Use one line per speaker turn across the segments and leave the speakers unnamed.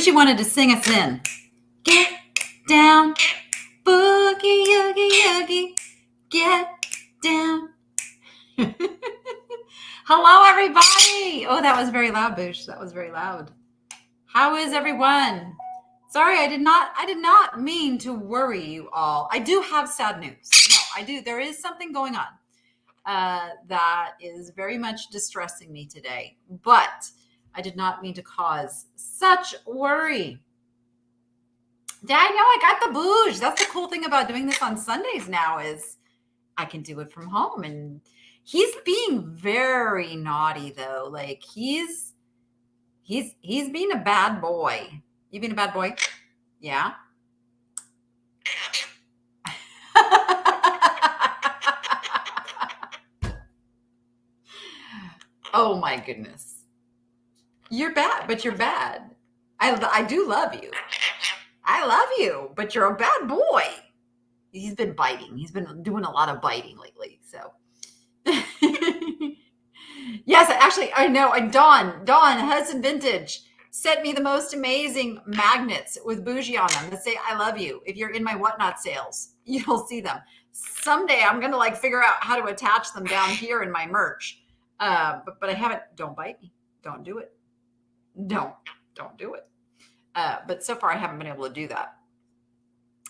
Bougie wanted to sing us in. Get down, boogie, oogie, oogie. Get down. Hello, everybody. Oh, that was very loud, Bougie. That was very loud. How is everyone? Sorry, I did not mean to worry you all. I do have sad news. No, I do. There is something going on that is very much distressing me today, but I did not mean to cause such worry. Dad, no, I got the bouge. That's the cool thing about doing this on Sundays now is I can do it from home. And he's being very naughty though. Like he's being a bad boy. You being a bad boy? Yeah. Oh my goodness. You're bad, but you're bad. I do love you. I love you, but you're a bad boy. He's been biting. He's been doing a lot of biting lately. So yes, actually, I know. And Dawn, Hudson Vintage sent me the most amazing magnets with Bougie on them that say, I love you. If you're in my whatnot sales, you'll see them. Someday I'm going to like figure out how to attach them down here in my merch. But I haven't, don't bite me. Don't do it. Don't do it. But so far I haven't been able to do that.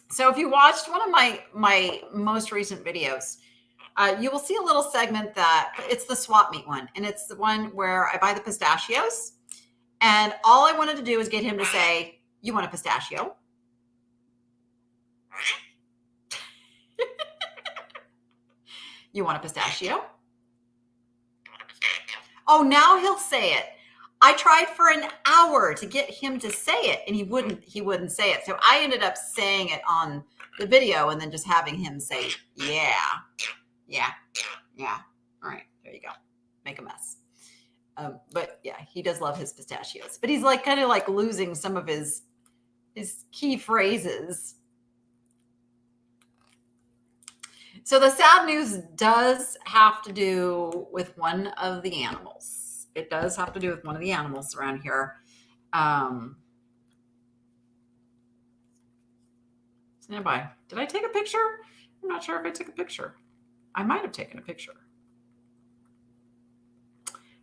So if you watched one of my most recent videos, you will see a little segment that it's the swap meet one. And it's the one where I buy the pistachios. And all I wanted to do is get him to say, you want a pistachio? You want a pistachio? Oh, now he'll say it. I tried for an hour to get him to say it and he wouldn't say it. So I ended up saying it on the video and then just having him say, yeah. All right, there you go. Make a mess. But yeah, he does love his pistachios, but he's like kind of like losing some of his key phrases. So the sad news does have to do with one of the animals. It does have to do with one of the animals around here. Stand by. Did I take a picture? I'm not sure if I took a picture. I might have taken a picture.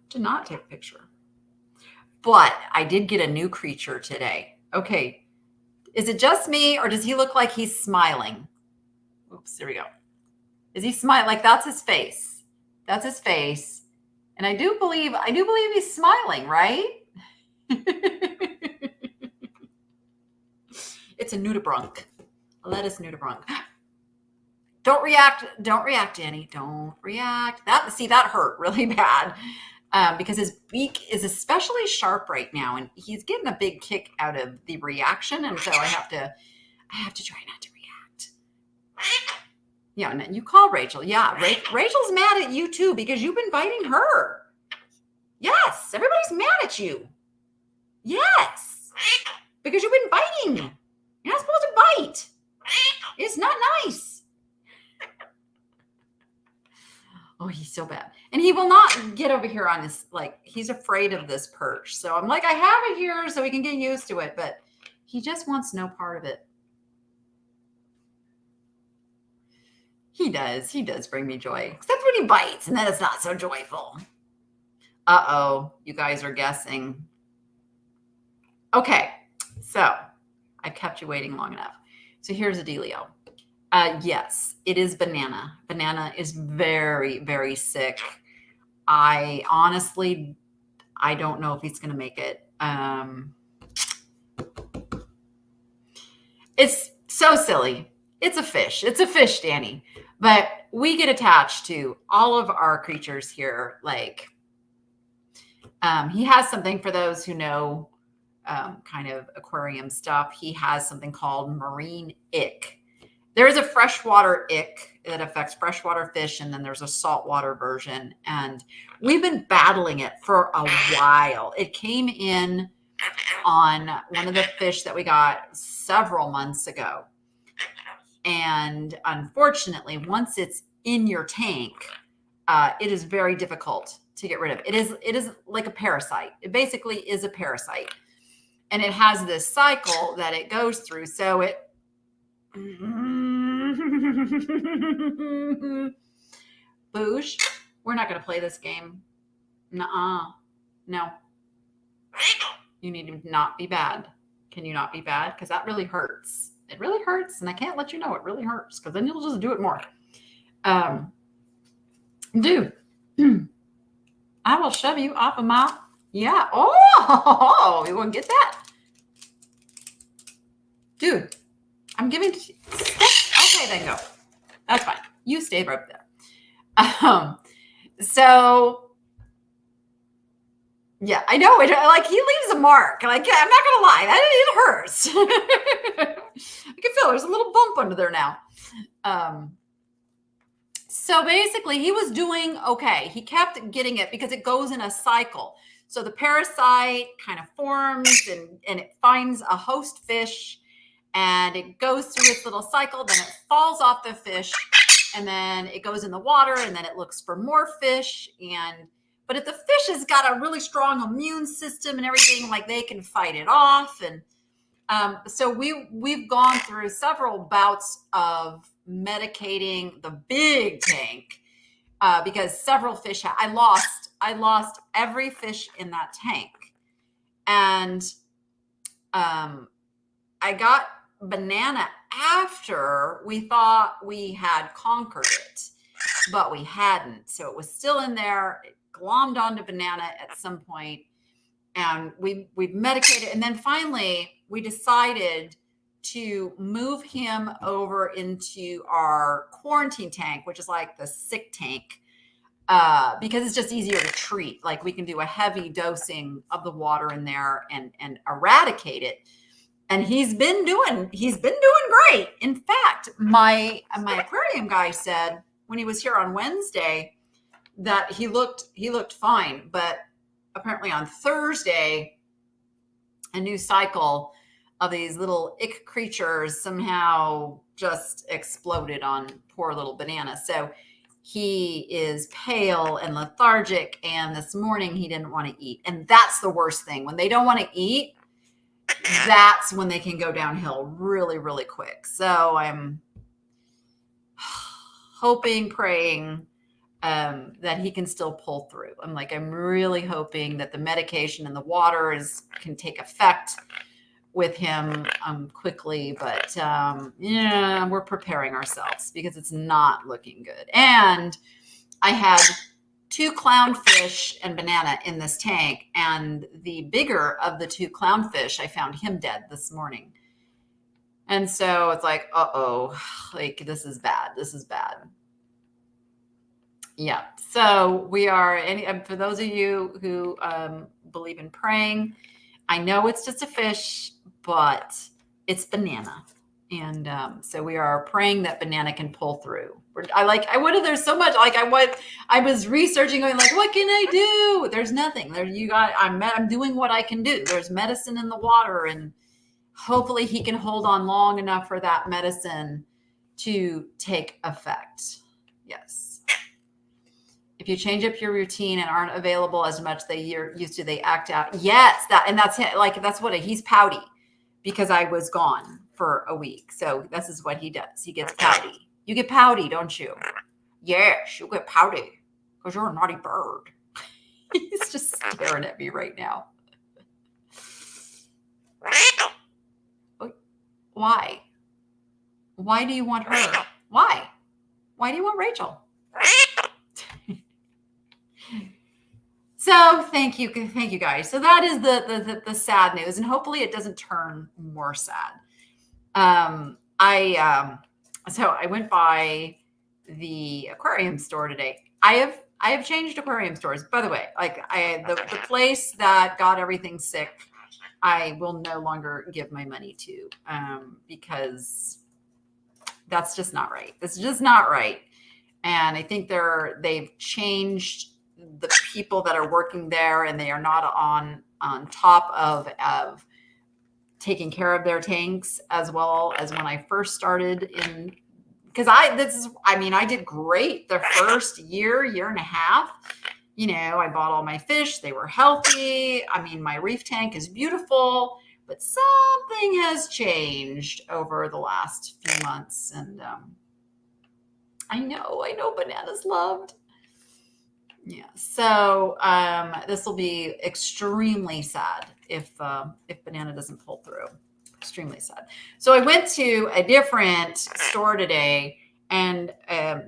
Did not take a picture. But I did get a new creature today. Okay. Is it just me or does he look like he's smiling? Oops, there we go. Is he smiling? Like that's his face. That's his face. And I do believe he's smiling, right? It's a nudibranch. A lettuce nudibranch. Don't react, Danni. Don't react. That hurt really bad. Because his beak is especially sharp right now, and he's getting a big kick out of the reaction, and so I have to try not to react. Yeah, and you call Rachel. Yeah, Rachel's mad at you too because you've been biting her. Yes, everybody's mad at you. Yes, because you've been biting. You're not supposed to bite. It's not nice. Oh, he's so bad. And he will not get over here on this, like, he's afraid of this perch. So I'm like, I have it here so he can get used to it, but he just wants no part of it. He does bring me joy. Except when he bites, and then it's not so joyful. Uh-oh, you guys are guessing. Okay, so I've kept you waiting long enough. So here's the dealio. Yes, it is Banana. Banana is very, very sick. I honestly don't know if he's going to make it. It's so silly. It's a fish. It's a fish, Danni. But we get attached to all of our creatures here. Like, he has something for those who know kind of aquarium stuff. He has something called marine ick. There is a freshwater ick that affects freshwater fish, and then there's a saltwater version. And we've been battling it for a while. It came in on one of the fish that we got several months ago. And unfortunately, once it's in your tank, it is very difficult to get rid of. It is like a parasite. It basically is a parasite. And it has this cycle that it goes through. So it, Bougie, we're not going to play this game. Nuh-uh. No. You need to not be bad. Can you not be bad? Because that really hurts. It really hurts. And I can't let you know it really hurts because then you'll just do it more. Dude, I will shove you off of my, yeah. Oh, you want to get that? Dude, I'm giving, okay, then go. That's fine. You stay right there. So, yeah, I know. Like, he leaves a mark. Like, I'm not going to lie. It hurts. I can feel there's a little bump under there now. So basically, he was doing okay. He kept getting it because it goes in a cycle. So the parasite kind of forms and it finds a host fish and it goes through its little cycle. Then it falls off the fish and then it goes in the water and then it looks for more fish. But if the fish has got a really strong immune system and everything, like they can fight it off. And so we've gone through several bouts of medicating the big tank because several fish I lost every fish in that tank, and I got Banana after we thought we had conquered it, but we hadn't. So it was still in there. It glommed onto Banana at some point, and we've medicated, and then finally we decided to move him over into our quarantine tank, which is like the sick tank, because it's just easier to treat. Like, we can do a heavy dosing of the water in there and eradicate it. And he's been doing great. In fact, my aquarium guy said when he was here on Wednesday that he looked fine, but apparently on Thursday, a new cycle of these little ick creatures somehow just exploded on poor little Banana. So he is pale and lethargic, and this morning he didn't want to eat. And that's the worst thing. When they don't want to eat, that's when they can go downhill really, really quick. So I'm hoping, praying that he can still pull through. I'm really hoping that the medication and the water can take effect with him quickly. But yeah, we're preparing ourselves because it's not looking good. And I had 2 clownfish and Banana in this tank, and the bigger of the 2 clownfish, I found him dead this morning. And so it's like, uh-oh, like this is bad. This is bad. Yeah. So we are, for those of you who believe in praying, I know it's just a fish, but it's Banana. And so we are praying that Banana can pull through. There's so much, I was researching, going like, what can I do? There's nothing there. I'm doing what I can do. There's medicine in the water, and hopefully he can hold on long enough for that medicine to take effect. Yes. If you change up your routine and aren't available as much they used to, they act out. Yes, that's it. He's pouty because I was gone for a week. So this is what he does. He gets pouty. You get pouty, don't you? Yes, you get pouty because you're a naughty bird. He's just staring at me right now. Why? Why do you want her? Why? Why do you want Rachel? So thank you guys. So that is the sad news, and hopefully it doesn't turn more sad. So I went by the aquarium store today. I have changed aquarium stores, by the way. The place that got everything sick, I will no longer give my money to, because that's just not right. It's just not right. And I think they've changed the people that are working there, and they are not on top of taking care of their tanks as well as when I first started in, because I did great the first year and a half. I bought all my fish. They were healthy. My reef tank is beautiful, but something has changed over the last few months. And I know Banana's loved. Yeah. So this will be extremely sad if Banana doesn't pull through. Extremely sad. So I went to a different store today, and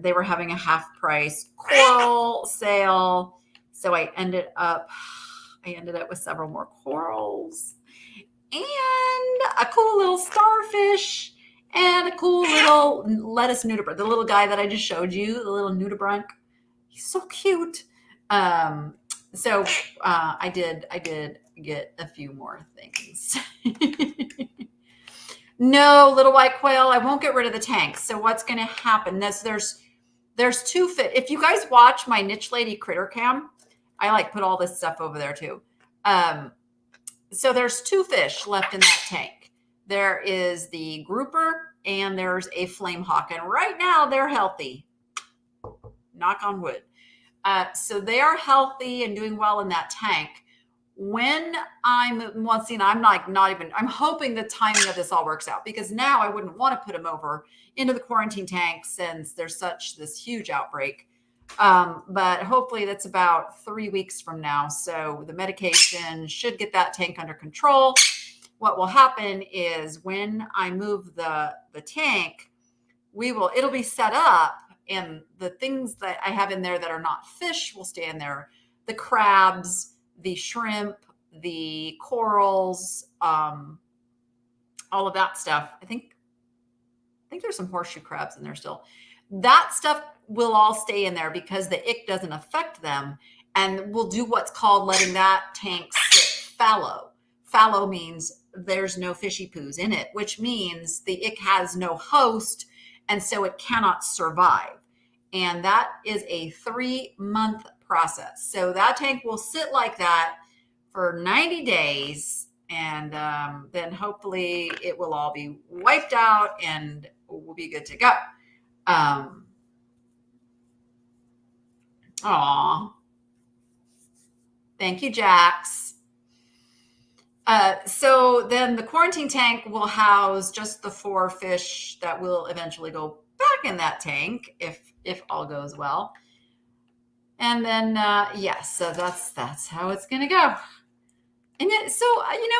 they were having a half price coral sale. So I ended up with several more corals and a cool little starfish and a cool little lettuce nudibranch. The little guy that I just showed you, the little nudibranch. He's so cute. So I did get a few more things. No, little white quail, I won't get rid of the tanks. So what's going to happen? There's two fit. If you guys watch my Niche Lady Critter Cam, I like put all this stuff over there too. So there's two fish left in that tank. There is the grouper and there's a flame hawk. And right now they're healthy. Knock on wood. So they are healthy and doing well in that tank. When I'm hoping the timing of this all works out, because now I wouldn't want to put them over into the quarantine tank since there's this huge outbreak. But hopefully that's about 3 weeks from now. So the medication should get that tank under control. What will happen is when I move the tank, it'll be set up, and the things that I have in there that are not fish will stay in there. The crabs, the shrimp, the corals, all of that stuff. I think there's some horseshoe crabs in there still. That stuff will all stay in there because the ick doesn't affect them, and we'll do what's called letting that tank sit fallow. Fallow means there's no fishy poos in it, which means the ick has no host, and so it cannot survive. And that is a 3-month process. So that tank will sit like that for 90 days, and then hopefully it will all be wiped out and we'll be good to go. Thank you, Jax. So then the quarantine tank will house just the 4 fish that will eventually go back in that tank if all goes well. And then yes, so that's how it's gonna go. And yet, so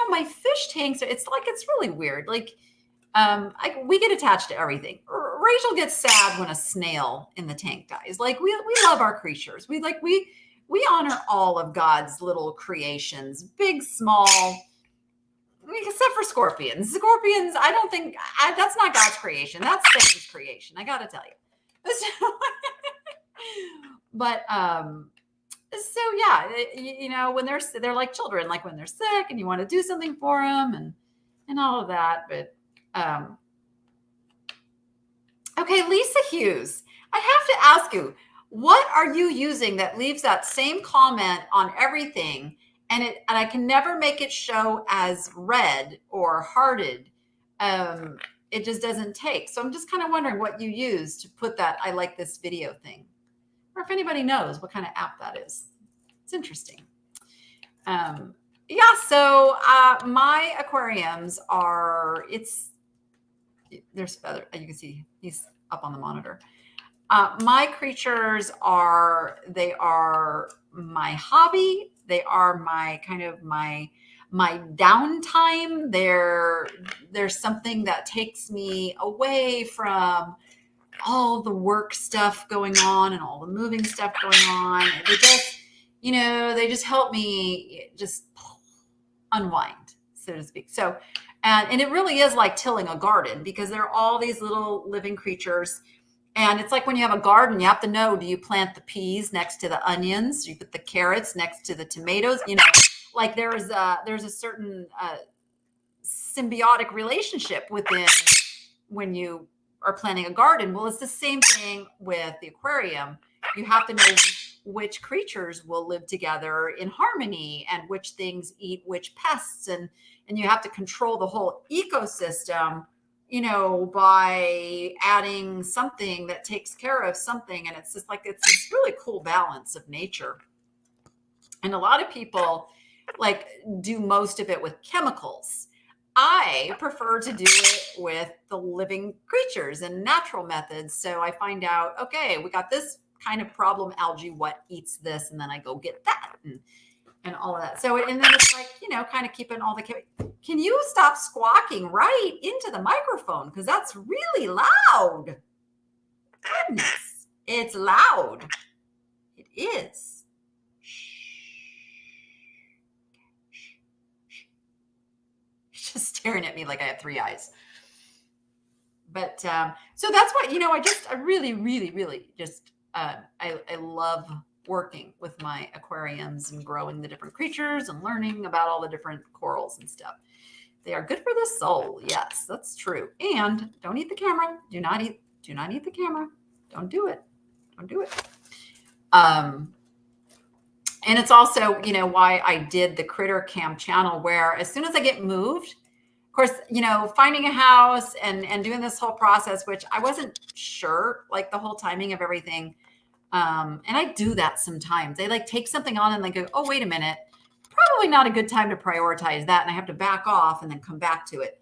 my fish tanks, it's really weird. Like we get attached to everything. Rachel gets sad when a snail in the tank dies. Like we love our creatures. We honor all of God's little creations, big, small, except for scorpions. Scorpions, I don't think that's not God's creation. That's Satan's creation. I got to tell you. But so yeah, when they're like children, like when they're sick and you want to do something for them and all of that. But okay, Lisa Hughes, I have to ask you, what are you using that leaves that same comment on everything, and I can never make it show as red or hearted? It just doesn't take. So I'm just kind of wondering what you use to put that I like this video thing, or if anybody knows what kind of app that is. It's interesting. Yeah, so my aquariums are, there's feather, you can see he's up on the monitor. My creatures are my hobby. They are my kind of my downtime. There's something that takes me away from all the work stuff going on and all the moving stuff going on. They just help me just unwind, so to speak. So, and it really is like tilling a garden, because there are all these little living creatures. And it's like when you have a garden, you have to know, do you plant the peas next to the onions? Do you put the carrots next to the tomatoes? Like there's a certain symbiotic relationship within when you are planting a garden. Well, it's the same thing with the aquarium. You have to know which creatures will live together in harmony and which things eat which pests. And you have to control the whole ecosystem, by adding something that takes care of something. And it's just like, it's this really cool balance of nature. And a lot of people do most of it with chemicals. I prefer to do it with the living creatures and natural methods. So I find out, okay, we got this kind of problem algae, what eats this? And then I go get that and all of that. So, and then it's like, kind of keeping all the, can you stop squawking right into the microphone? Because that's really loud. Goodness, it's loud. It is. Just staring at me like I have three eyes. But so that's what, I really just, I love working with my aquariums and growing the different creatures and learning about all the different corals and stuff. They are good for the soul. Yes, that's true. And don't eat the camera. Do not eat the camera. Don't do it. Don't do it. And it's also, why I did the Critter Cam channel, where as soon as I get moved, of course, finding a house and doing this whole process, which I wasn't sure, like the whole timing of everything. And I do that sometimes. They like take something on and they go, oh, wait a minute, probably not a good time to prioritize that. And I have to back off and then come back to it.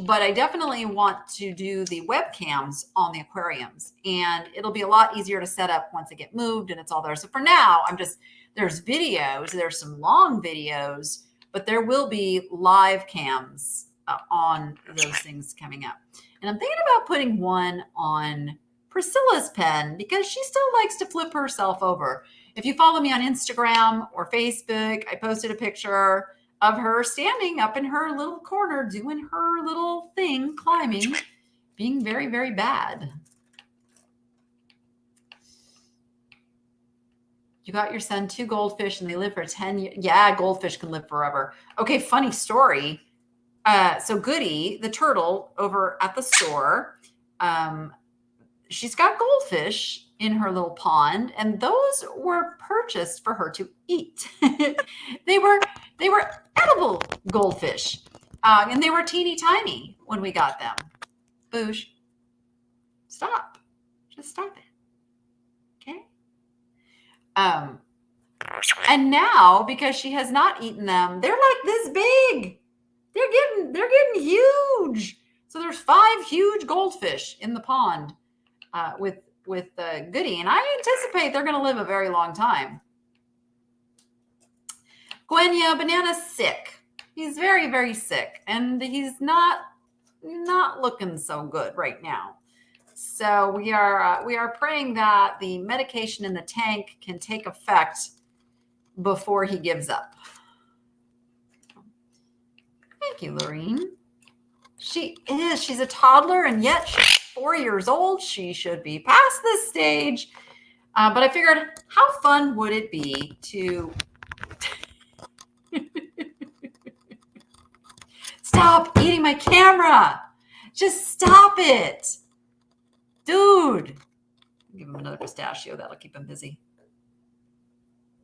But I definitely want to do the webcams on the aquariums, and it'll be a lot easier to set up once I get moved and it's all there. So for now, there's videos, there's some long videos, but there will be live cams on those things coming up. And I'm thinking about putting one on Priscilla's pen because she still likes to flip herself over. If you follow me on Instagram or Facebook, I posted a picture of her standing up in her little corner, doing her little thing, climbing, being very, very bad. You got your son 2 goldfish and they live for 10 years. Yeah, goldfish can live forever. Okay, funny story. So Goody, the turtle over at the store, she's got goldfish in her little pond, and those were purchased for her to eat. They were edible goldfish, and they were teeny tiny when we got them. Bougie, stop. Just stop it. Okay. And now, because she has not eaten them, they're like this big. They're getting huge. So there's 5 huge goldfish in the pond with Goody, and I anticipate they're going to live a very long time. Gwenya, Banana's sick. He's very, very sick, and he's not looking so good right now. So we are praying that the medication in the tank can take effect before he gives up. Thank you, Lorene. She's a toddler, and yet she's 4 years old. She should be past this stage. But I figured, how fun would it be to stop eating my camera? Just stop it. Dude. Give him another pistachio. That'll keep him busy.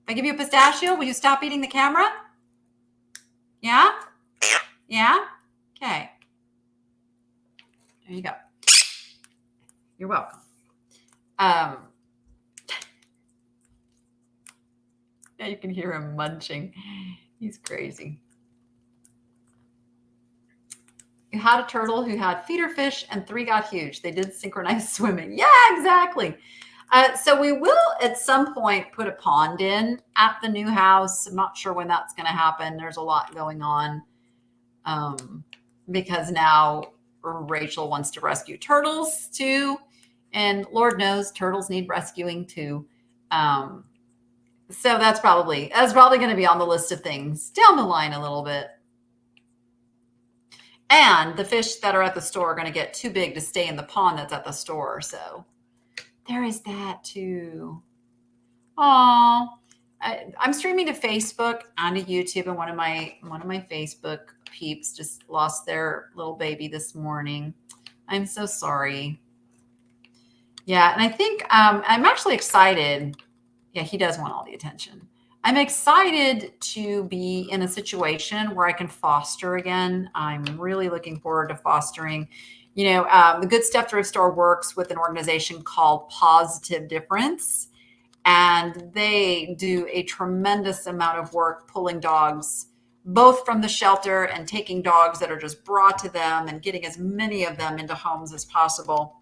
If I give you a pistachio, will you stop eating the camera? Yeah? Yeah? Okay. There you go. You're welcome. Now you can hear him munching. He's crazy. You had a turtle who had feeder fish and 3 got huge. They did synchronized swimming. Yeah, exactly. So we will at some point put a pond in at the new house. I'm not sure when that's going to happen. There's a lot going on because now Rachel wants to rescue turtles too. And Lord knows turtles need rescuing too. So that's probably going to be on the list of things down the line a little bit. And the fish that are at the store are going to get too big to stay in the pond that's at the store. So there is that too. Oh, I'm streaming to Facebook and to YouTube, and one of my Facebook peeps just lost their little baby this morning. I'm so sorry. Yeah, and I think I'm actually excited. Yeah, he does want all the attention. I'm excited to be in a situation where I can foster again. I'm really looking forward to fostering. The Good Stuff Thrift Store works with an organization called Positive Difference, and they do a tremendous amount of work pulling dogs both from the shelter and taking dogs that are just brought to them and getting as many of them into homes as possible.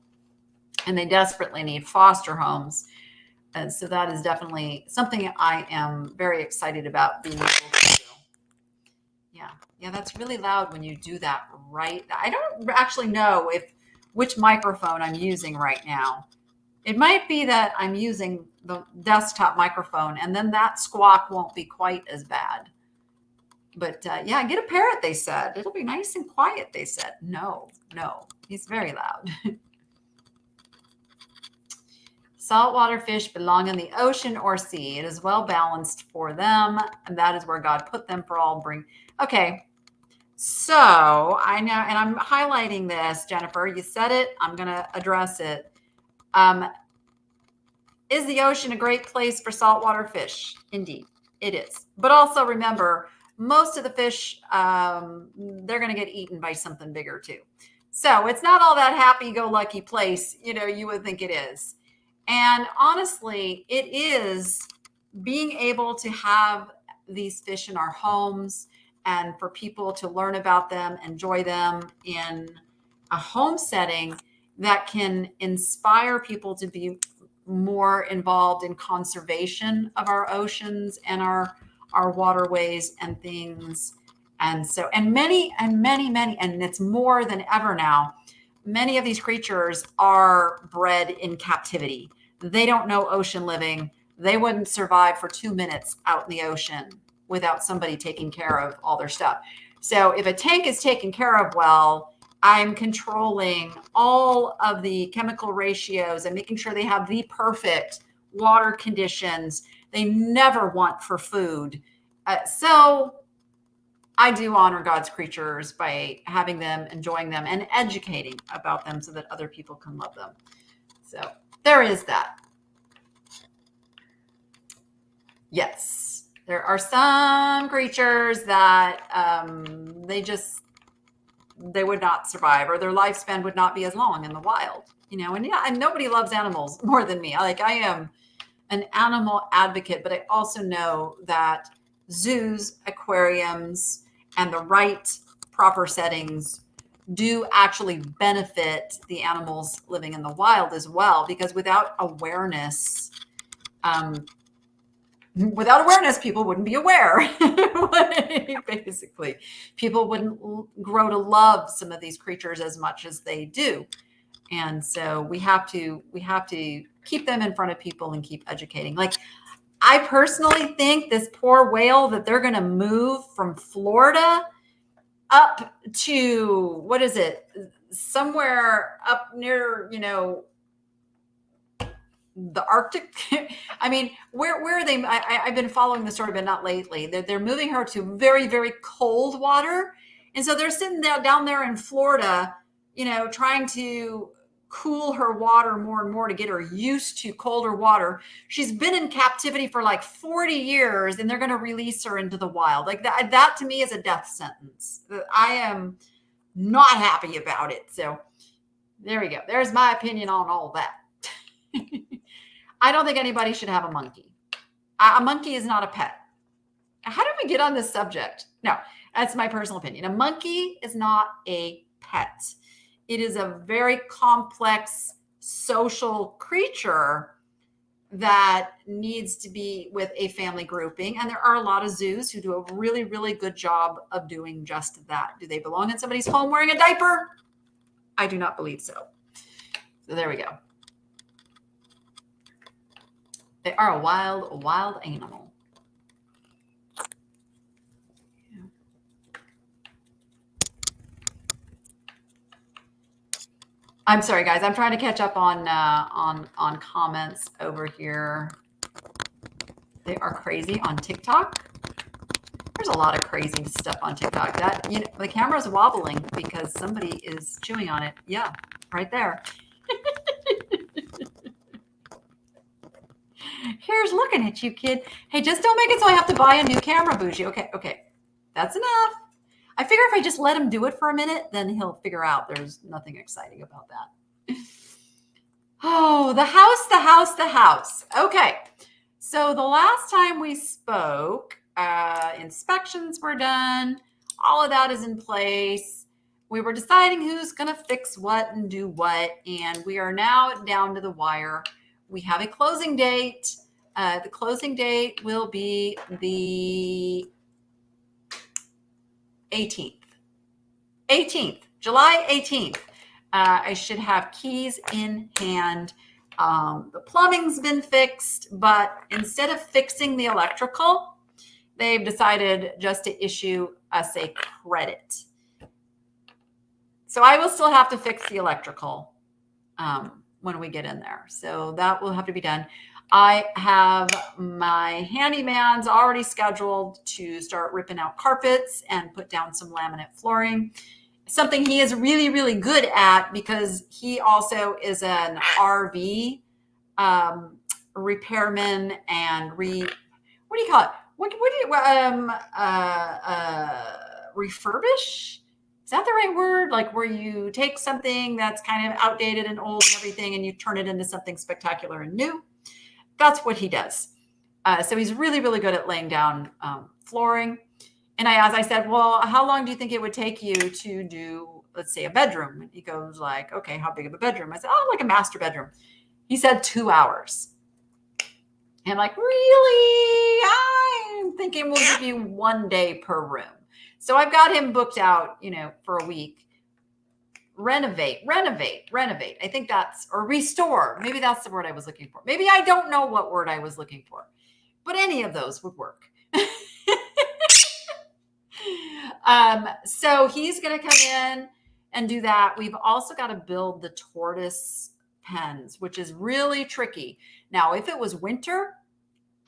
And they desperately need foster homes. And so that is definitely something I am very excited about being able to do. Yeah, that's really loud when you do that, right? I don't actually know which microphone I'm using right now. It might be that I'm using the desktop microphone, and then that squawk won't be quite as bad. But yeah, get a parrot, they said. It'll be nice and quiet, they said. No, he's very loud. Saltwater fish belong in the ocean or sea. It is well balanced for them, and that is where God put them for all bring. Okay, so I know, and I'm highlighting this, Jennifer. You said it. I'm going to address it. Is the ocean a great place for saltwater fish? Indeed, it is. But also remember, most of the fish, they're going to get eaten by something bigger too. So it's not all that happy-go-lucky place, you would think it is. And honestly, it is being able to have these fish in our homes and for people to learn about them, enjoy them in a home setting that can inspire people to be more involved in conservation of our oceans and our waterways and things. And so, and many, and it's more than ever now, many of these creatures are bred in captivity. They don't know ocean living. They wouldn't survive for 2 minutes out in the ocean without somebody taking care of all their stuff. So if a tank is taken care of well, I'm controlling all of the chemical ratios and making sure they have the perfect water conditions they never want for food. So I do honor God's creatures by having them, enjoying them, and educating about them so that other people can love them. So there is that. Yes, there are some creatures that they would not survive, or their lifespan would not be as long in the wild, and nobody loves animals more than me. I am an animal advocate, but I also know that zoos, aquariums, and the right proper settings do actually benefit the animals living in the wild as well, because without awareness, people wouldn't be aware. Basically, people wouldn't grow to love some of these creatures as much as they do. And so we have to keep them in front of people and keep educating. Like, I personally think this poor whale that they're going to move from Florida up to, what is it? Somewhere up near, the Arctic. I mean, where are they? I've been following the story, but not lately. They're moving her to very, very cold water. And so they're sitting down there in Florida, trying to cool her water more and more to get her used to colder water. She's been in captivity for like 40 years, and they're going to release her into the wild. Like that to me is a death sentence. I am not happy about it. So there we go. There's my opinion on all that. I don't think anybody should have a monkey. A monkey is not a pet. How did we get on this subject? No, that's my personal opinion. A monkey is not a pet. It is a very complex social creature that needs to be with a family grouping. And there are a lot of zoos who do a really, really good job of doing just that. Do they belong in somebody's home wearing a diaper? I do not believe so. So there we go. They are a wild animal. Yeah. I'm sorry, guys. I'm trying to catch up on comments over here. They are crazy on TikTok. There's a lot of crazy stuff on TikTok. That the camera's wobbling because somebody is chewing on it. Yeah, right there. Here's looking at you, kid. Hey, just don't make it so I have to buy a new camera, Bougie. Okay. That's enough. I figure if I just let him do it for a minute, then he'll figure out there's nothing exciting about that. Oh, the house. Okay. So the last time we spoke, Inspections were done. All of that is in place. We were deciding who's going to fix what and do what, and we are now down to the wire. We have a closing date. The closing date will be the 18th. July 18th. I should have keys in hand. The plumbing's been fixed, but instead of fixing the electrical, they've decided just to issue us a credit. So I will still have to fix the electrical when we get in there. So that will have to be done. I have my handymans already scheduled to start ripping out carpets and put down some laminate flooring. Something he is really, really good at because he also is an RV repairman and what do you call it? What do you refurbish? Is that the right word? Like where you take something that's kind of outdated and old and everything and you turn it into something spectacular and new. That's what he does. So he's really, really good at laying down flooring. And I said, well, how long do you think it would take you to do, let's say, a bedroom? And he goes like, okay, how big of a bedroom? I said, oh, like a master bedroom. He said 2 hours. And I'm like, really? I'm thinking we'll give you 1 day per room. So I've got him booked out, for a week. Renovate. I think or restore. Maybe that's the word I was looking for. Maybe I don't know what word I was looking for, but any of those would work. So he's going to come in and do that. We've also got to build the tortoise pens, which is really tricky. Now, if it was winter,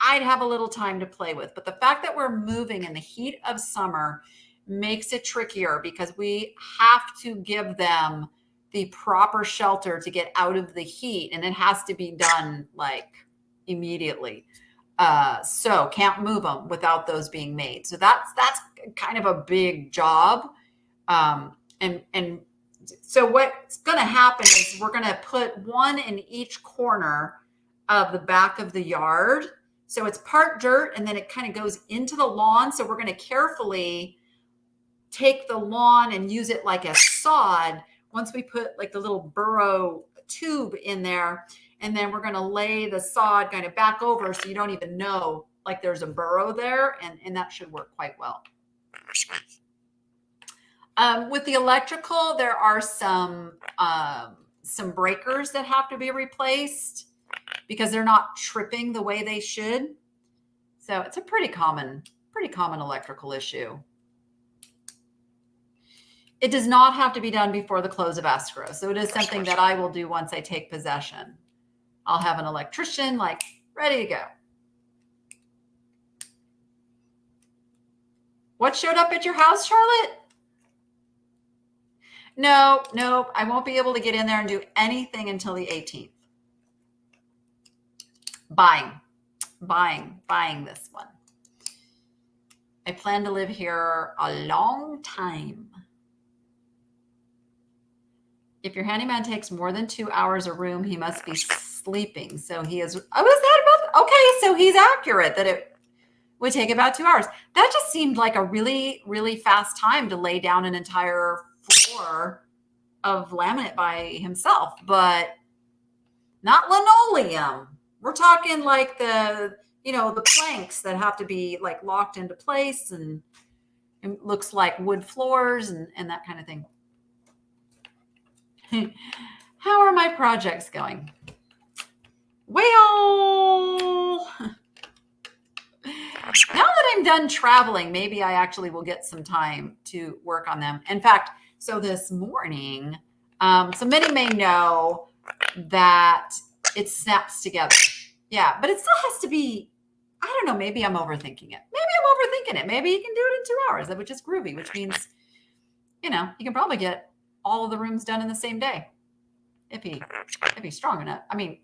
I'd have a little time to play with, but the fact that we're moving in the heat of summer makes it trickier because we have to give them the proper shelter to get out of the heat, and it has to be done like immediately. So can't move them without those being made. So that's kind of a big job. And so what's going to happen is we're going to put one in each corner of the back of the yard. So it's part dirt and then it kind of goes into the lawn. So we're going to carefully take the lawn and use it like a sod once we put like the little burrow tube in there. And then we're going to lay the sod kind of back over so you don't even know like there's a burrow there. And that should work quite well. With the electrical, there are some breakers that have to be replaced because they're not tripping the way they should. So it's a pretty common electrical issue. It does not have to be done before the close of escrow. So it is something that I will do once I take possession. I'll have an electrician like ready to go. What showed up at your house, Charlotte? No, I won't be able to get in there and do anything until the 18th. Buying this one. I plan to live here a long time. If your handyman takes more than 2 hours a room, he must be sleeping. So he is, okay, so he's accurate that it would take about 2 hours. That just seemed like a really, really fast time to lay down an entire floor of laminate by himself, but not linoleum. We're talking like the planks that have to be like locked into place and it looks like wood floors and that kind of thing. How are my projects going? Well, now that I'm done traveling, maybe I actually will get some time to work on them. In fact, so this morning, so many may know that it snaps together. Yeah, but it still has to be, I don't know, maybe I'm overthinking it. Maybe you can do it in 2 hours, which is groovy, which means, you can probably get all of the rooms done in the same day if he's strong enough. I mean,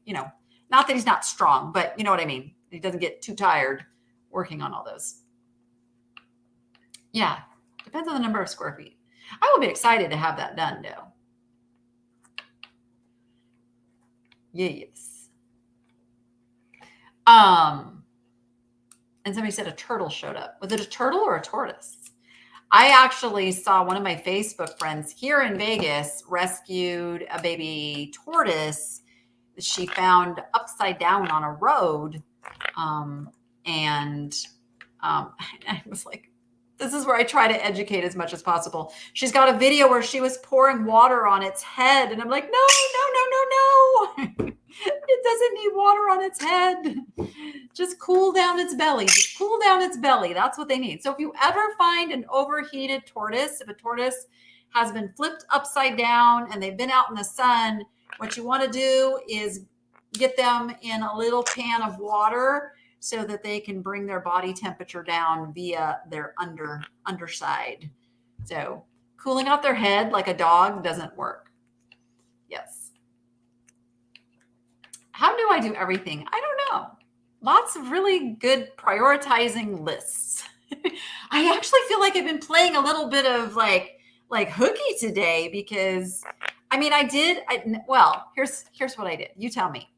not that he's not strong, but you know what I mean? He doesn't get too tired working on all those. Yeah, depends on the number of square feet. I will be excited to have that done, though. Yes. And somebody said a turtle showed up. Was it a turtle or a tortoise? I actually saw one of my Facebook friends here in Vegas rescued a baby tortoise she found upside down on a road. And I was like, this is where I try to educate as much as possible. She's got a video where she was pouring water on its head. And I'm like, no. It doesn't need water on its head. Just cool down its belly. Just cool down its belly. That's what they need. So if you ever find an overheated tortoise, if a tortoise has been flipped upside down and they've been out in the sun, what you want to do is get them in a little pan of water so that they can bring their body temperature down via their underside. So cooling out their head like a dog doesn't work. Yes. How do I do everything? I don't know. Lots of really good prioritizing lists. I actually feel like I've been playing a little bit of like hooky today because here's what I did. You tell me.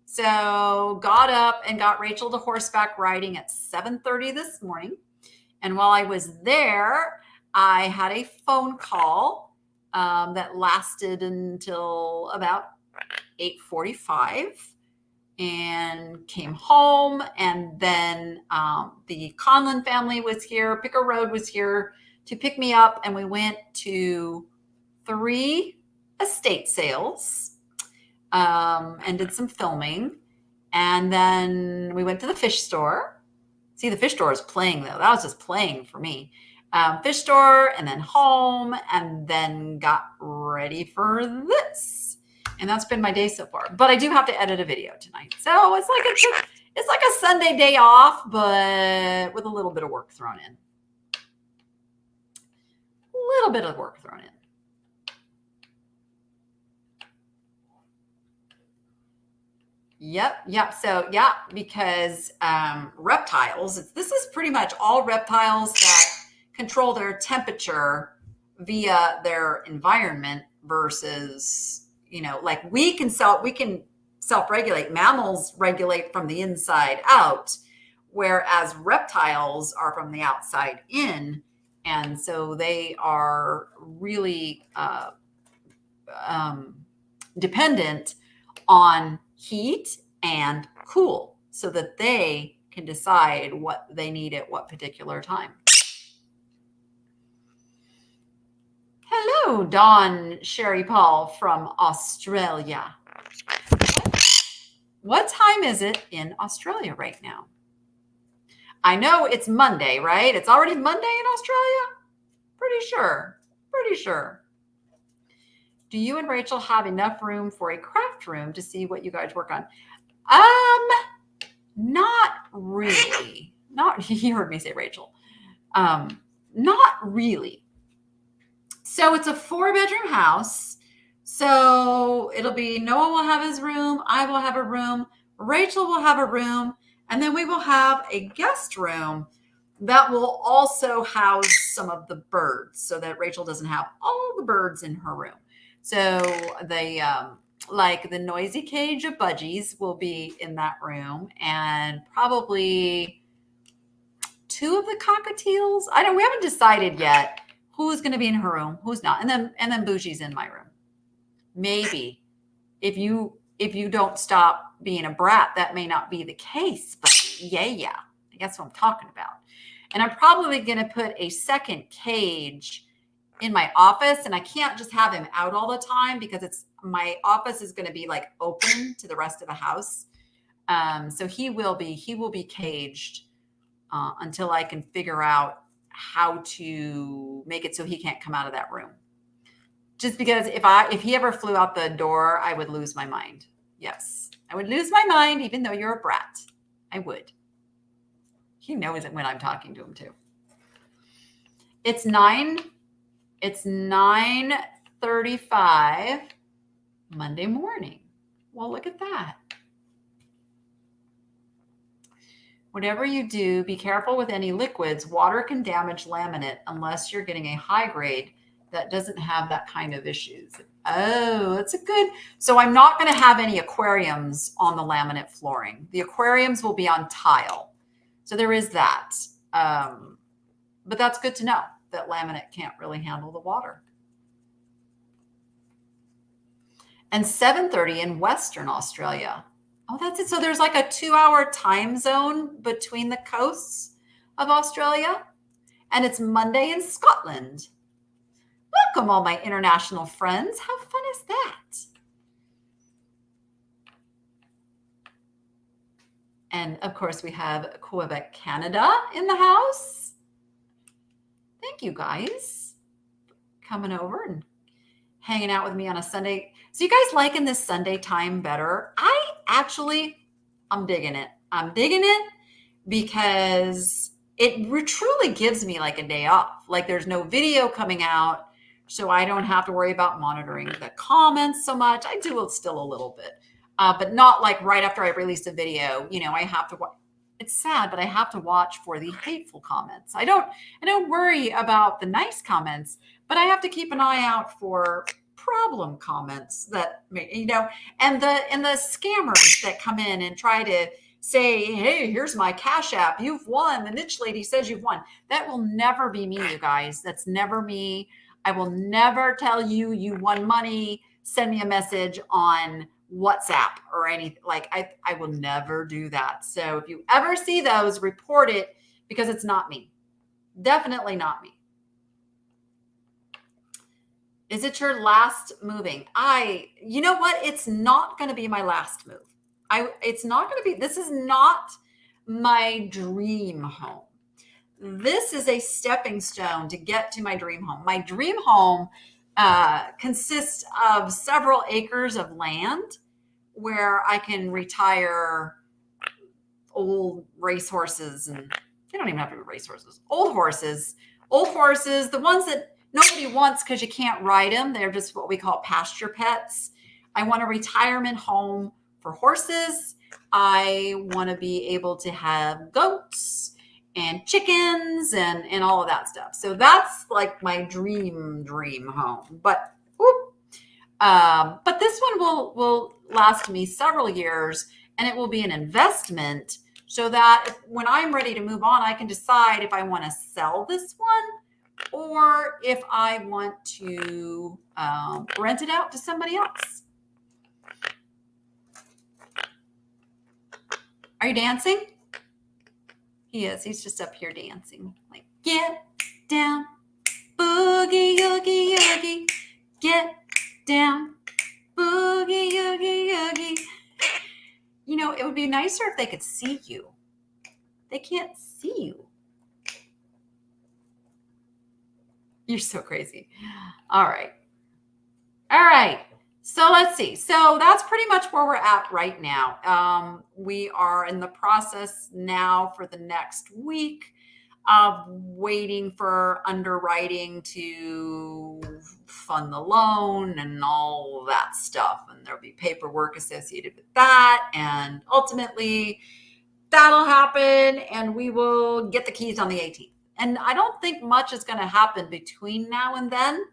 So got up and got Rachel to horseback riding at 7:30 this morning. And while I was there, I had a phone call that lasted until about 8:45 and came home. And then the Conlon family was here. Picker Road was here to pick me up. And we went to 3 estate sales and did some filming. And then we went to the fish store. See, the fish store is playing though. That was just playing for me. Fish store and then home and then got ready for this. And that's been my day so far. But I do have to edit a video tonight. So it's like a Sunday day off, but with a little bit of work thrown in. Yep. So yeah, because reptiles, this is pretty much all reptiles that control their temperature via their environment versus, like we can self-regulate. Mammals regulate from the inside out, whereas reptiles are from the outside in. And so they are really dependent on heat and cool so that they can decide what they need at what particular time. Hello, Dawn Sherry Paul from Australia. What time is it in Australia right now? I know it's Monday, right? It's already Monday in Australia? Pretty sure. Do you and Rachel have enough room for a craft room to see what you guys work on? Not really. You heard me say Rachel. Not really. So it's a 4-bedroom house. So it'll be Noah will have his room. I will have a room. Rachel will have a room. And then we will have a guest room that will also house some of the birds so that Rachel doesn't have all the birds in her room. So the noisy cage of budgies will be in that room, and probably 2 of the cockatiels. We haven't decided yet who's going to be in her room, who's not. And then Bougie's in my room. Maybe if you don't stop being a brat, that may not be the case, but yeah. That's what I'm talking about. And I'm probably going to put a second cage in my office, and I can't just have him out all the time because my office is going to be like open to the rest of the house. So he will be caged until I can figure out how to make it so he can't come out of that room. Just because if he ever flew out the door, I would lose my mind. Yes, I would lose my mind, even though you're a brat. I would. He knows it when I'm talking to him too. It's 9:35 Monday morning. Well, look at that. Whatever you do, be careful with any liquids. Water can damage laminate unless you're getting a high grade that doesn't have that kind of issues. Oh, that's a good. So I'm not going to have any aquariums on the laminate flooring. The aquariums will be on tile. So there is that. But that's good to know that laminate can't really handle the water. And 7:30 in Western Australia. Oh, that's it. So there's like a 2-hour time zone between the coasts of Australia. And it's Monday in Scotland. Welcome, all my international friends. How fun is that? And of course, we have Quebec, Canada in the house. Thank you guys coming over and hanging out with me on a Sunday. So you guys liking this Sunday time better? I'm digging it. I'm digging it because it truly gives me like a day off. Like there's no video coming out, so I don't have to worry about monitoring the comments so much. I do it still a little bit, but not like right after I release a video. You know, I have to watch. It's sad, but I have to watch for the hateful comments. I don't worry about the nice comments, but I have to keep an eye out for problem comments that, you know, and the scammers that come in and try to say, hey, here's my Cash App. You've won. The niche lady says you've won. That will never be me, you guys. That's never me. I will never tell you you won money. Send me a message on WhatsApp or anything. Like I will never do that. So if you ever see those, report it because it's not me. Definitely not me. Is it your last moving? You know what? It's not going to be my last move. It's not going to be, this is not my dream home. This is a stepping stone to get to my dream home. My dream home consists of several acres of land where I can retire old racehorses, and they don't even have to be racehorses, old horses, the ones that nobody wants because you can't ride them. They're just what we call pasture pets. I want a retirement home for horses. I want to be able to have goats and chickens and all of that stuff. So that's like my dream home. But this one will last me several years, and it will be an investment so that when I'm ready to move on, I can decide if I want to sell this one or if I want to rent it out to somebody else. Are you dancing? He is. He's just up here dancing. Like, get down, boogie, oogie, oogie. Get down, boogie, oogie, oogie. You know, it would be nicer if they could see you. They can't see you. You're so crazy. All right. So let's see. So that's pretty much where we're at right now. We are in the process now for the next week of waiting for underwriting to fund the loan and all that stuff. And there'll be paperwork associated with that. And ultimately that'll happen and we will get the keys on the 18th. And I don't think much is going to happen between now and then.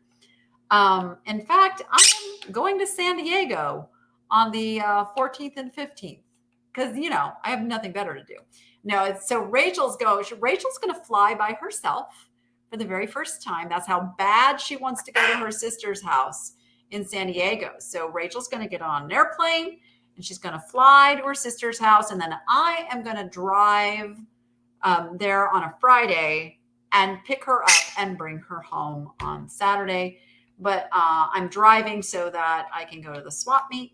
In fact, I'm going to San Diego on the 14th and 15th because, you know, I have nothing better to do. No, so Rachel's going to fly by herself for the very first time. That's how bad she wants to go to her sister's house in San Diego. So Rachel's going to get on an airplane and she's going to fly to her sister's house. And then I am going to drive there on a Friday and pick her up and bring her home on Saturday. But I'm driving so that I can go to the swap meet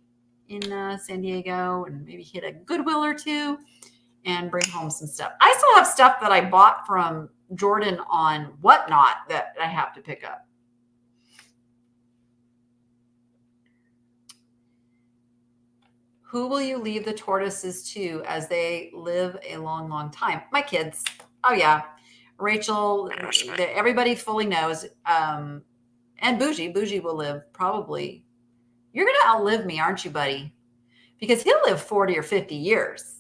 in San Diego and maybe hit a Goodwill or two and bring home some stuff. I still have stuff that I bought from Jordan on Whatnot that I have to pick up. Who will you leave the tortoises to as they live a long, long time? My kids. Oh, yeah. Rachel, everybody fully knows. And Bougie will live probably. You're going to outlive me, aren't you, buddy? Because he'll live 40 or 50 years.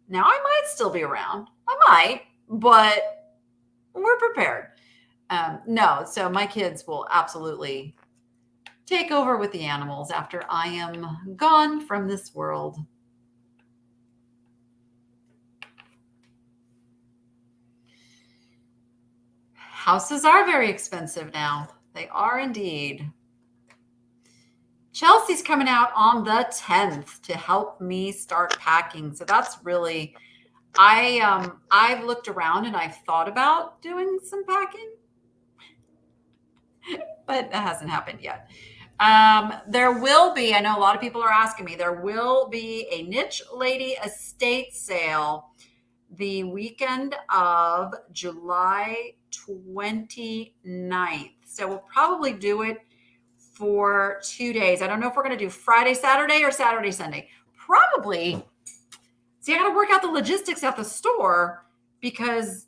Now, I might still be around. I might, but we're prepared. No, so my kids will absolutely take over with the animals after I am gone from this world. Houses are very expensive now. They are indeed. Chelsea's coming out on the 10th to help me start packing. So that's really, I've looked around and I've thought about doing some packing, but that hasn't happened yet. There will be, I know a lot of people are asking me, there will be a Niche Lady estate sale the weekend of July 29th. So we'll probably do it for 2 days. I don't know if we're going to do Friday, Saturday, or Saturday, Sunday. Probably. See, I got to work out the logistics at the store because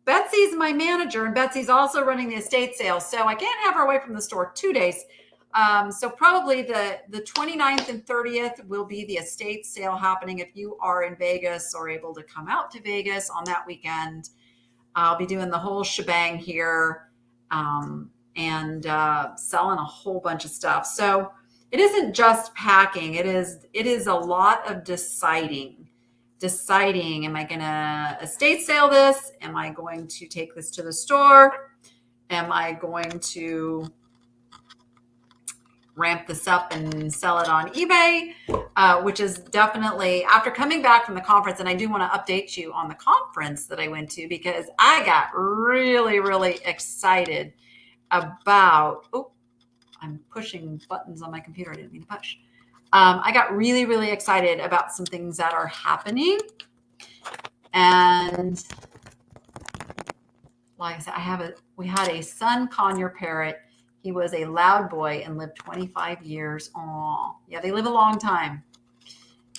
Betsy's my manager and Betsy's also running the estate sale. So I can't have her away from the store 2 days. So probably the 29th and 30th will be the estate sale happening. If you are in Vegas or able to come out to Vegas on that weekend, I'll be doing the whole shebang here and selling a whole bunch of stuff. So it isn't just packing. It is a lot of deciding, am I going to estate sale this? Am I going to take this to the store? Am I going to ramp this up and sell it on eBay, which is definitely, after coming back from the conference, and I do want to update you on the conference that I went to because I got really, really excited about, I'm pushing buttons on my computer. I didn't mean to push. I got really, really excited about some things that are happening. And like I said, we had a Sun Conure parrot. He was a loud boy and lived 25 years. Oh, yeah, they live a long time.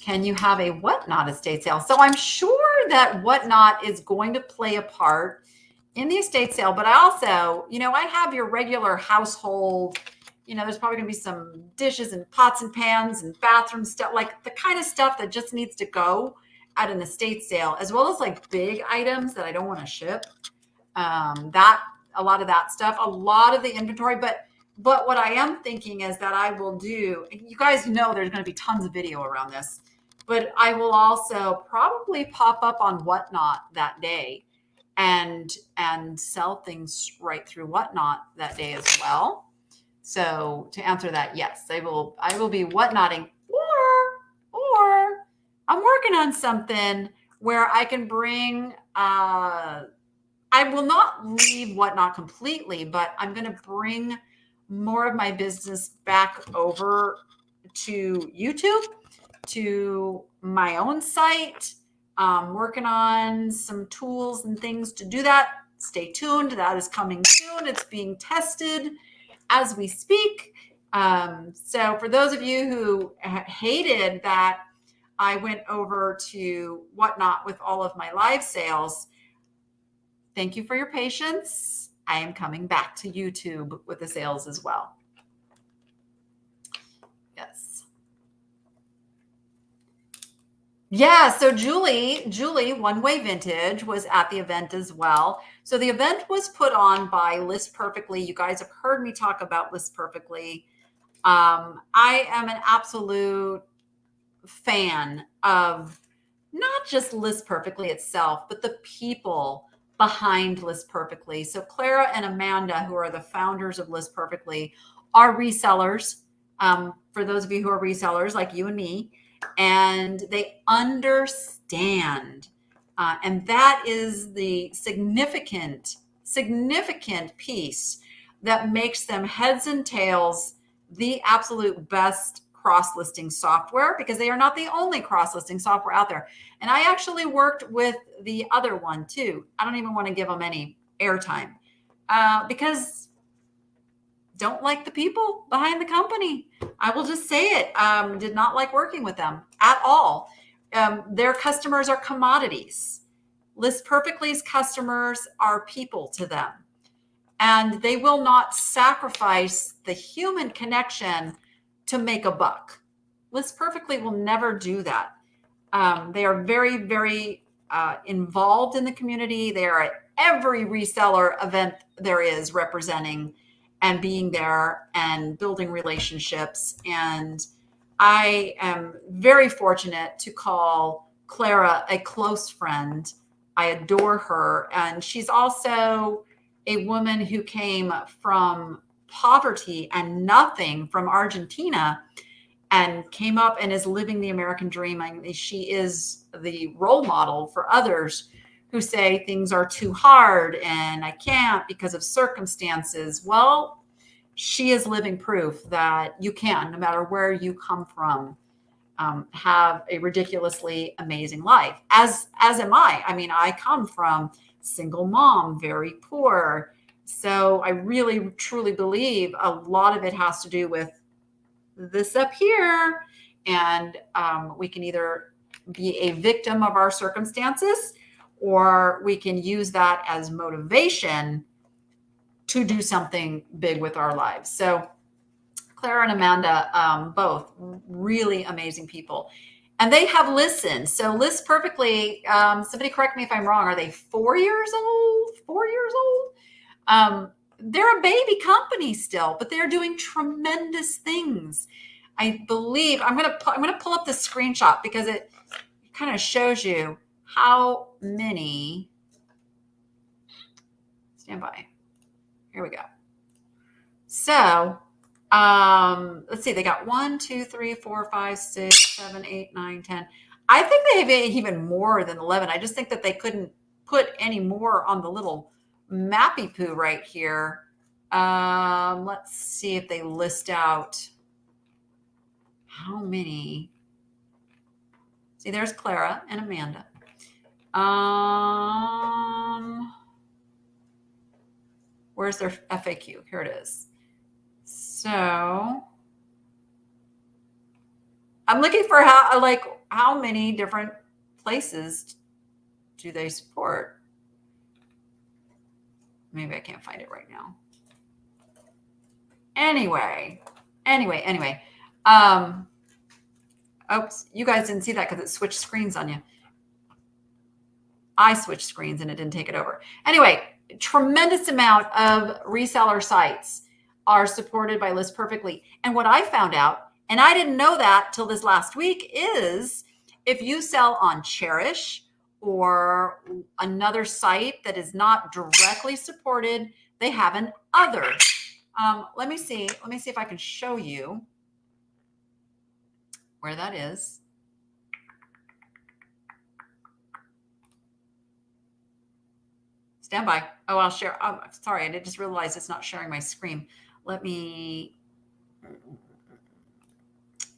Can you have a Whatnot estate sale? So I'm sure that Whatnot is going to play a part in the estate sale, but I also, I have your regular household, there's probably going to be some dishes and pots and pans and bathroom stuff, like the kind of stuff that just needs to go at an estate sale, as well as like big items that I don't want to ship. A lot of that stuff, a lot of the inventory, but what I am thinking is that I will do, you guys know there's going to be tons of video around this, but I will also probably pop up on Whatnot that day and sell things right through Whatnot that day as well. So to answer that, yes, I will be Whatnotting, or I'm working on something where I can bring, I will not leave Whatnot completely, but I'm going to bring more of my business back over to YouTube, to my own site. Working on some tools and things to do that. Stay tuned. That is coming soon. It's being tested as we speak. So for those of you who hated that I went over to Whatnot with all of my live sales, thank you for your patience. I am coming back to YouTube with the sales as well. Yes. Yeah, so Julie, One Way Vintage, was at the event as well. So the event was put on by List Perfectly. You guys have heard me talk about List Perfectly. I am an absolute fan of not just List Perfectly itself, but the people behind List Perfectly. So Clara and Amanda, who are the founders of List Perfectly, are resellers. For those of you who are resellers like you and me, and they understand. And that is the significant piece that makes them heads and tails the absolute best cross-listing software, because they are not the only cross-listing software out there. And I actually worked with the other one too. I don't even want to give them any airtime because don't like the people behind the company. I will just say it. Did not like working with them at all. Their customers are commodities. List Perfectly's customers are people to them. And they will not sacrifice the human connection to make a buck. List Perfectly will never do that. They are very, very involved in the community. They are at every reseller event there is, representing and being there and building relationships. And I am very fortunate to call Clara a close friend. I adore her. And she's also a woman who came from poverty and nothing from Argentina and came up and is living the American dream. I mean, she is the role model for others who say things are too hard and I can't because of circumstances. Well, she is living proof that you can, no matter where you come from, have a ridiculously amazing life. As am I. I mean, I come from single mom, very poor. So I really truly believe a lot of it has to do with this up here. And we can either be a victim of our circumstances, or we can use that as motivation to do something big with our lives. So Clara and Amanda, both really amazing people. And they have listened. So List Perfectly, somebody correct me if I'm wrong. Are they 4 years old? 4 years old? They're a baby company still, but they're doing tremendous things. I believe I'm going to pull up the screenshot because it kind of shows you how many. Stand by. Here we go. So let's see, they got 1, 2, 3, 4, 5, 6, 7, 8, 9, 10. I think they have even more than 11. I just think that they couldn't put any more on the little mappy poo right here. Let's see if they list out how many. See, there's Clara and Amanda. Where's their FAQ? Here it is. So I'm looking for how many different places do they support? Maybe I can't find it right now. Anyway. Oops, you guys didn't see that because it switched screens on you. I switched screens and it didn't take it over. Anyway, tremendous amount of reseller sites are supported by List Perfectly. And what I found out, and I didn't know that till this last week, is if you sell on Cherish or another site that is not directly supported, they have an other. Let me see if I can show you where that is. Stand by. Oh, I'll share. Sorry, I just realized it's not sharing my screen. Let me.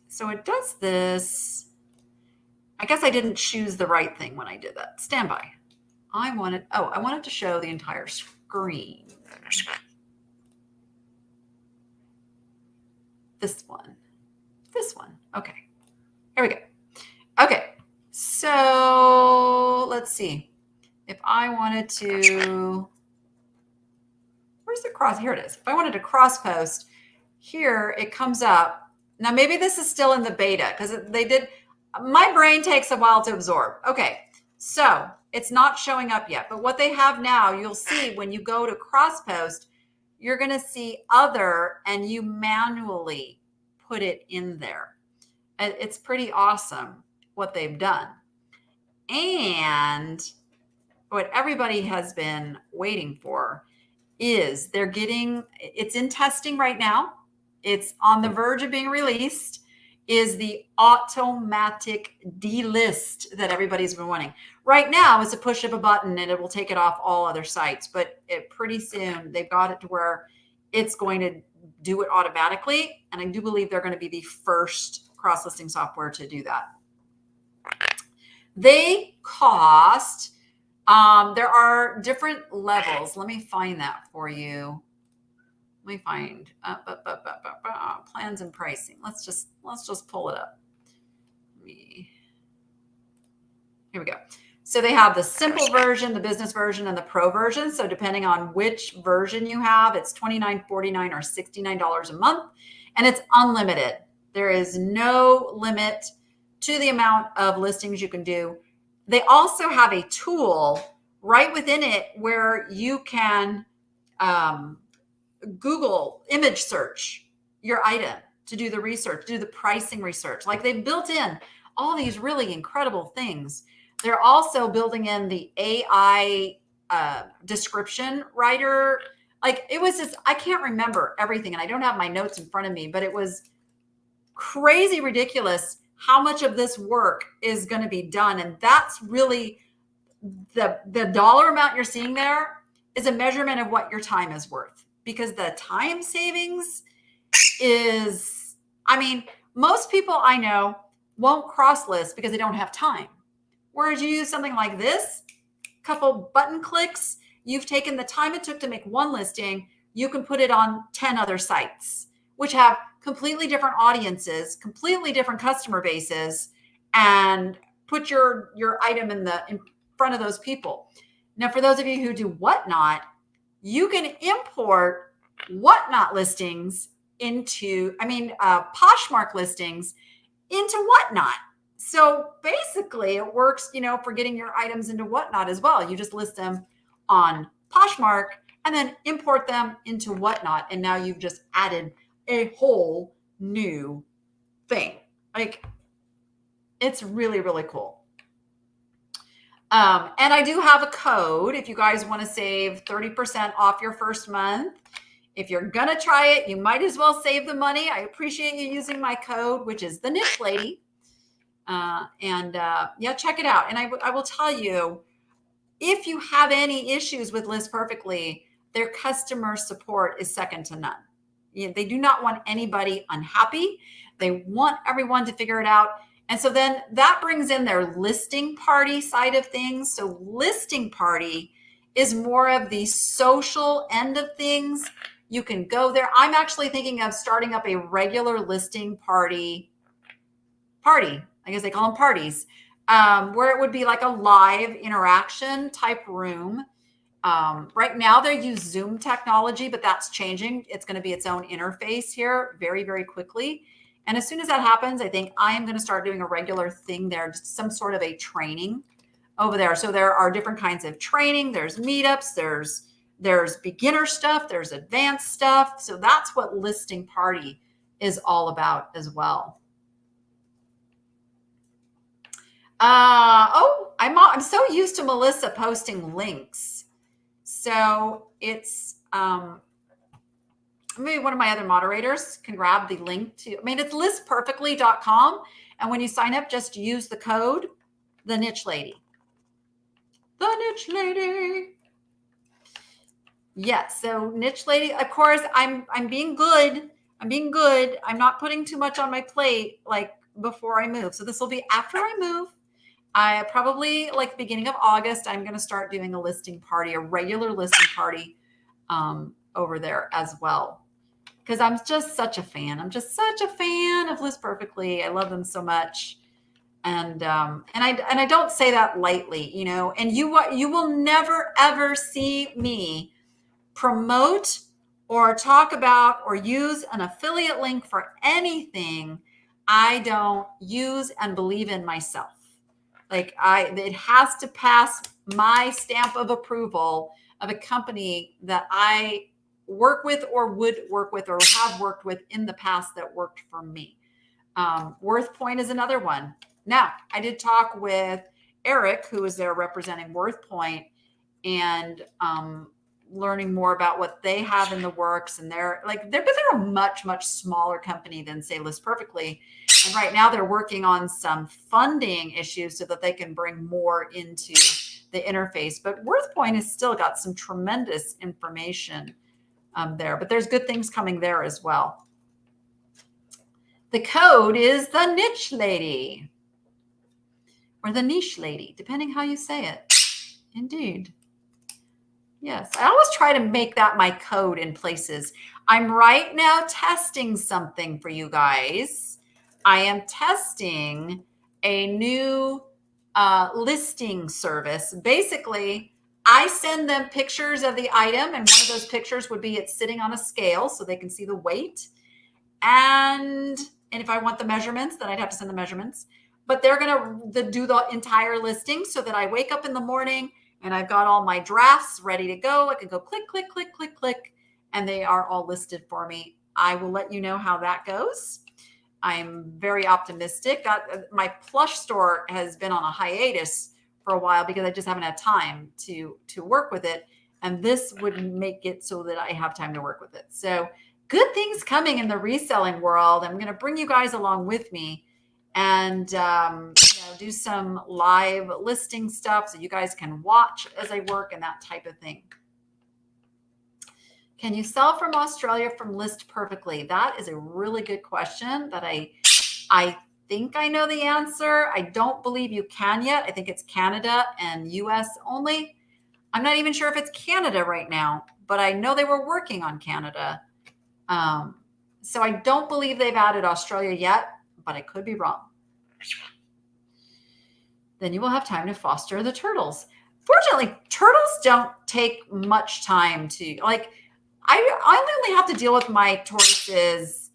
So it does this. I guess I didn't choose the right thing when I did that. Stand by. I wanted to show the entire screen. This one. Okay. Here we go. Okay. So let's see. If I wanted to, where's the cross? Here it is. If I wanted to cross post, here it comes up. Now, maybe this is still in the beta because my brain takes a while to absorb. Okay. So it's not showing up yet, but what they have now, you'll see when you go to cross post, you're going to see other and you manually put it in there. It's pretty awesome what they've done. And what everybody has been waiting for is it's in testing right now. It's on the verge of being released, is the automatic delist that everybody's been wanting. Right now, it's a push of a button and it will take it off all other sites, but pretty soon they've got it to where it's going to do it automatically. And I do believe they're going to be the first cross-listing software to do that. They cost, there are different levels. Let me find that for you. Let me find plans and pricing. Let's just pull it up. Here we go. So they have the simple version, the business version, and the pro version. So depending on which version you have, it's $29.49 or $69 a month, and it's unlimited. There is no limit to the amount of listings you can do. They also have a tool right within it where you can Google image search your item to do the research, do the pricing research. Like they've built in all these really incredible things. They're also building in the AI description writer. Like it was just, I can't remember everything, and I don't have my notes in front of me, but it was crazy ridiculous how much of this work is going to be done. And that's really the dollar amount you're seeing there is a measurement of what your time is worth, because the time savings is, I mean, most people I know won't cross list because they don't have time. Whereas you use something like this, couple button clicks, you've taken the time it took to make one listing, you can put it on 10 other sites, which have completely different audiences, completely different customer bases, and put your item in front of those people. Now, for those of you who do Whatnot, you can import Whatnot listings into, Poshmark listings into Whatnot. So basically it works, for getting your items into Whatnot as well. You just list them on Poshmark and then import them into Whatnot. And now you've just added a whole new thing. Like, it's really, really cool. And I do have a code if you guys want to save 30% off your first month. If you're going to try it, you might as well save the money. I appreciate you using my code, which is the Niche Lady. Check it out. And I will tell you, if you have any issues with List Perfectly, their customer support is second to none. They do not want anybody unhappy. They want everyone to figure it out. And so then that brings in their listing party side of things. So listing party is more of the social end of things. You can go there. I'm actually thinking of starting up a regular listing party. I guess they call them parties, where it would be like a live interaction type room. Right now they use Zoom technology, but that's changing. It's going to be its own interface here very, very quickly. And as soon as that happens, I think I am going to start doing a regular thing there, just some sort of a training over there. So there are different kinds of training. There's meetups, there's beginner stuff, there's advanced stuff. So that's what listing party is all about as well. I'm so used to Melissa posting links. So it's, maybe one of my other moderators can grab the link to, it's listperfectly.com. And when you sign up, just use the code, the Niche Lady. The Niche Lady. Yes. So Niche Lady, of course, I'm being good. I'm not putting too much on my plate, like before I move. So this will be after I move. I probably, like beginning of August, I'm going to start doing a listing party, a regular listing party over there as well. Because I'm just such a fan. I'm just such a fan of List Perfectly. I love them so much. And I don't say that lightly, and you will never, ever see me promote or talk about or use an affiliate link for anything I don't use and believe in myself. Like it has to pass my stamp of approval of a company that I work with or would work with or have worked with in the past that worked for me. WorthPoint is another one. Now, I did talk with Eric, who is there representing WorthPoint, and learning more about what they have in the works. And they're a much, much smaller company than, say, List Perfectly. And right now they're working on some funding issues so that they can bring more into the interface. But WorthPoint has still got some tremendous information there, but there's good things coming there as well. The code is the Niche Lady or the Niche Lady, depending how you say it. Indeed. Yes, I always try to make that my code in places. I'm right now testing something for you guys. I am testing a new listing service. Basically, I send them pictures of the item, and one of those pictures would be it sitting on a scale so they can see the weight. And if I want the measurements, then I'd have to send the measurements. But they're going to do the entire listing so that I wake up in the morning and I've got all my drafts ready to go. I can go click, click, click, click, click, and they are all listed for me. I will let you know how that goes. I'm very optimistic. My plush store has been on a hiatus for a while because I just haven't had time to work with it. And this would make it so that I have time to work with it. So good things coming in the reselling world. I'm going to bring you guys along with me and do some live listing stuff so you guys can watch as I work and that type of thing. Can you sell from Australia from list perfectly? That is a really good question that I think I know the answer. I don't believe you can yet. I think it's Canada and US only. I'm not even sure if it's Canada right now, but I know they were working on Canada. So I don't believe they've added Australia yet, but I could be wrong. Then you will have time to foster the turtles. Fortunately, turtles don't take much time to, like, I only have to deal with my tortoises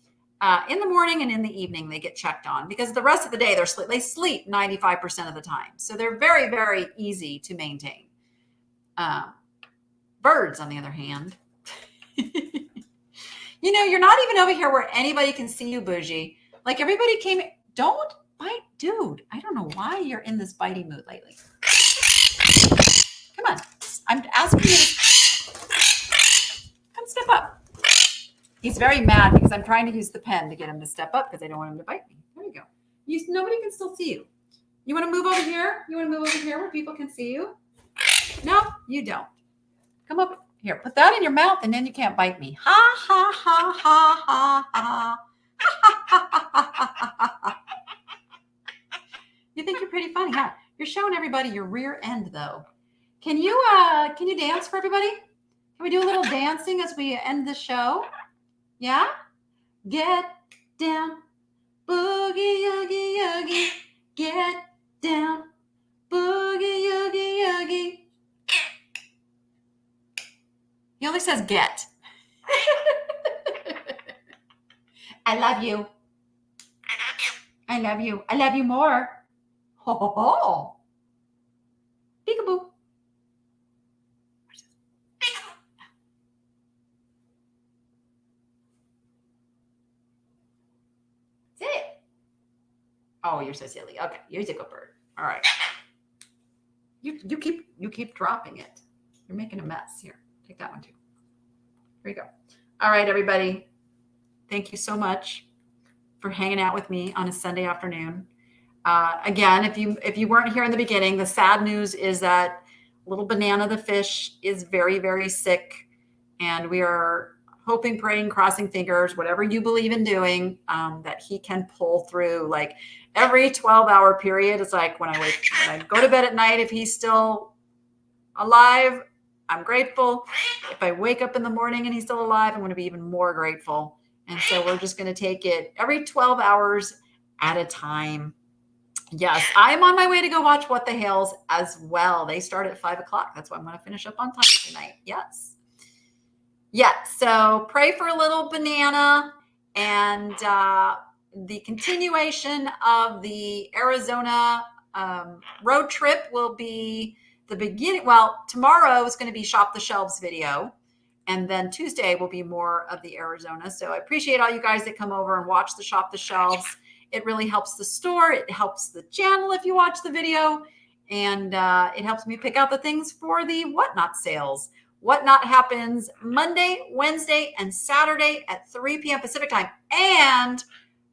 in the morning and in the evening. They get checked on because the rest of the day they sleep 95% of the time. So they're very, very easy to maintain. Birds, on the other hand, you're not even over here where anybody can see you, Bougie. Like everybody came. Don't bite, dude. I don't know why you're in this biting mood lately. Come on. I'm asking you to come step up. He's very mad because I'm trying to use the pen to get him to step up because I don't want him to bite me. There you go. Nobody can still see you. You want to move over here? You want to move over here where people can see you? No, you don't. Come up here. Put that in your mouth and then you can't bite me. Ha, ha, ha, ha, ha, ha. You think you're pretty funny, huh? You're showing everybody your rear end, though. Can you dance for everybody? Can we do a little dancing as we end the show? Yeah? Get down, boogie, oogie, oogie. Get down, boogie, oogie, oogie. He only says get. I love you. I love you. I love you more. Ho, ho, ho. Peekaboo. That's it. Oh, you're so silly. Okay, you're a good bird. All right. You keep dropping it. You're making a mess. Here, take that one too. Here you go. All right, everybody. Thank you so much for hanging out with me on a Sunday afternoon. Again, if you weren't here in the beginning, the sad news is that little Banana the fish is very, very sick, and we are hoping, praying, crossing fingers, whatever you believe in doing, that he can pull through. Like every 12-hour period, it's like when I go to bed at night, if he's still alive, I'm grateful. If I wake up in the morning and he's still alive, I'm going to be even more grateful. And so we're just going to take it every 12 hours at a time. Yes, I'm on my way to go watch What the Hales as well. They start at 5 o'clock. That's why I'm going to finish up on time tonight. Yes. Yeah. So pray for a little Banana, and the continuation of the Arizona road trip will be the beginning. Well, tomorrow is going to be Shop the Shelves video. And then Tuesday will be more of the Arizona. So I appreciate all you guys that come over and watch the Shop the Shelves. It really helps the store. It helps the channel if you watch the video. And it helps me pick out the things for the Whatnot sales. Whatnot happens Monday, Wednesday, and Saturday at 3 p.m. Pacific time. And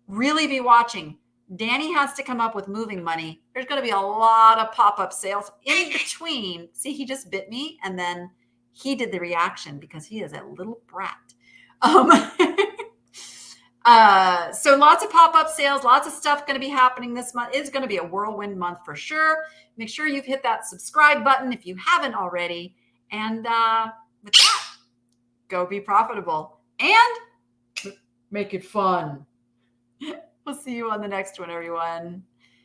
really be watching. Danni has to come up with moving money. There's going to be a lot of pop-up sales in between. See, he just bit me, and then he did the reaction because he is a little brat. So lots of pop-up sales, lots of stuff going to be happening this month. It's going to be a whirlwind month for sure. Make sure you've hit that subscribe button if you haven't already. And with that, go be profitable and make it fun. We'll see you on the next one, everyone.